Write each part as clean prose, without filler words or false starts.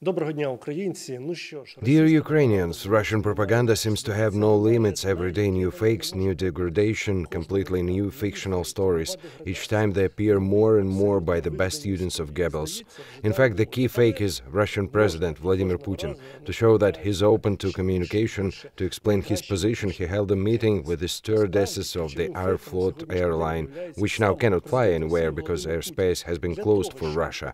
Dear Ukrainians, Russian propaganda seems to have no limits. Every day new fakes, new degradation, completely new fictional stories. Each time they appear more and more by the best students of Goebbels. In fact, the key fake is Russian President Vladimir Putin. To show that he's open to communication, to explain his position, he held a meeting with the stewardesses of the Aeroflot airline, which now cannot fly anywhere because airspace has been closed for Russia.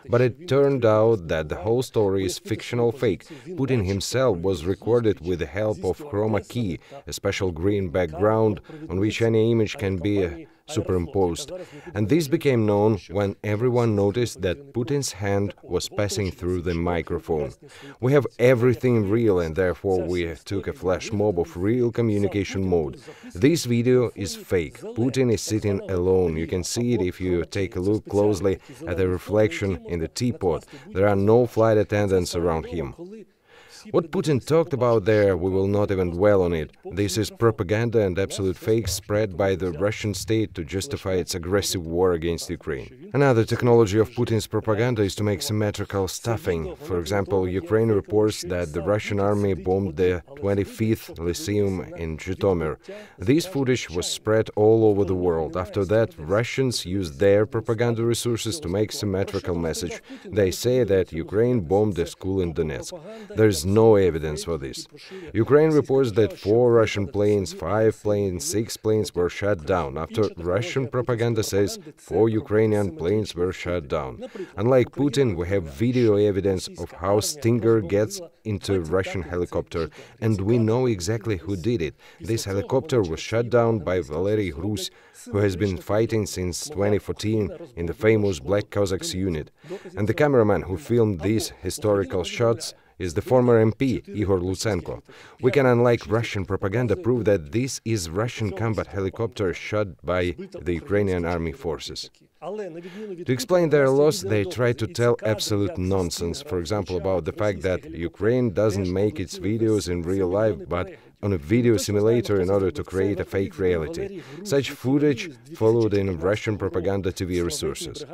But it turned out that the whole story is fictional fake. Putin himself was recorded with the help of chroma key, a special green background on which any image can be superimposed. And this became known when everyone noticed that Putin's hand was passing through the microphone. We have everything real, and therefore we took a flash mob of real communication mode. This video is fake. Putin is sitting alone. You can see it if you take a look closely at the reflection in the teapot. There are no flight attendants around him. What Putin talked about there, we will not even dwell on it. This is propaganda and absolute fake spread by the Russian state to justify its aggressive war against Ukraine. Another technology of Putin's propaganda is to make symmetrical stuffing. For example, Ukraine reports that the Russian army bombed the 25th Lyceum in Zhytomyr. This footage was spread all over the world. After that, Russians used their propaganda resources to make symmetrical message. They say that Ukraine bombed a school in Donetsk. There is no evidence for this. Ukraine reports that 4 Russian planes, 5 planes, 6 planes were shot down, after Russian propaganda says 4 Ukrainian planes were shot down. Unlike Putin, we have video evidence of how Stinger gets into a Russian helicopter, and we know exactly who did it. This helicopter was shot down by Valery Grus, who has been fighting since 2014 in the famous Black Cossacks unit. And the cameraman who filmed these historical shots is the former MP, Igor Leshchenko. We can, unlike Russian propaganda, prove that this is Russian combat helicopter shot by the Ukrainian army forces. To explain their loss, they try to tell absolute nonsense, for example, about the fact that Ukraine doesn't make its videos in real life, but on a video simulator in order to create a fake reality. Such footage followed in Russian propaganda TV resources.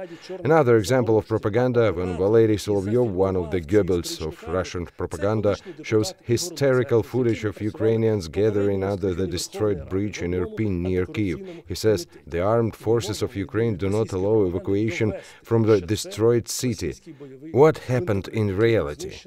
Another example of propaganda, when Valery Solovyov, one of the Goebbels of Russian propaganda, shows hysterical footage of Ukrainians gathering under the destroyed bridge in Irpin near Kyiv. He says the armed forces of Ukraine do not allow evacuation from the destroyed city. What happened in reality?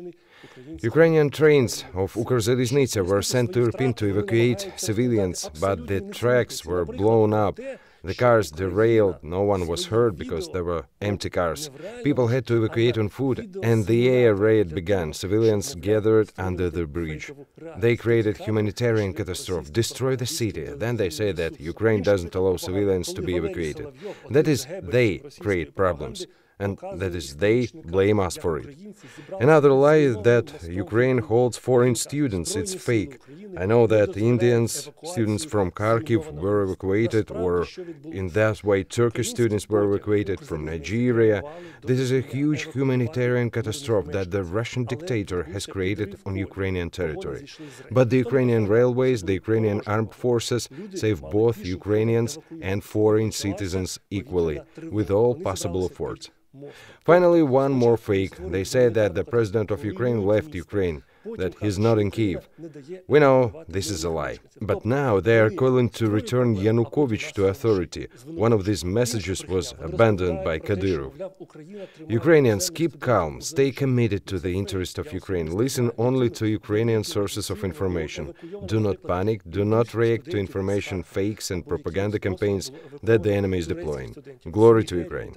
Ukrainian trains of Ukrzaliznytsia were sent to Irpin to evacuate civilians, but the tracks were blown up. The cars derailed, no one was hurt because there were empty cars. People had to evacuate on foot, and the air raid began. Civilians gathered under the bridge. They created humanitarian catastrophe, destroyed the city. Then they say that Ukraine doesn't allow civilians to be evacuated. That is, they create problems. And that is, they blame us for it. Another lie is that Ukraine holds foreign students. It's fake. I know that Indians, students from Kharkiv were evacuated, or in that way Turkish students were evacuated from Nigeria. This is a huge humanitarian catastrophe that the Russian dictator has created on Ukrainian territory. But the Ukrainian railways, the Ukrainian armed forces save both Ukrainians and foreign citizens equally, with all possible efforts. Finally, one more fake. They say that the president of Ukraine left Ukraine, that he's not in Kyiv. We know this is a lie. But now they are calling to return Yanukovych to authority. One of these messages was abandoned by Kadyrov. Ukrainians, keep calm, stay committed to the interest of Ukraine. Listen only to Ukrainian sources of information. Do not panic, do not react to information fakes and propaganda campaigns that the enemy is deploying. Glory to Ukraine.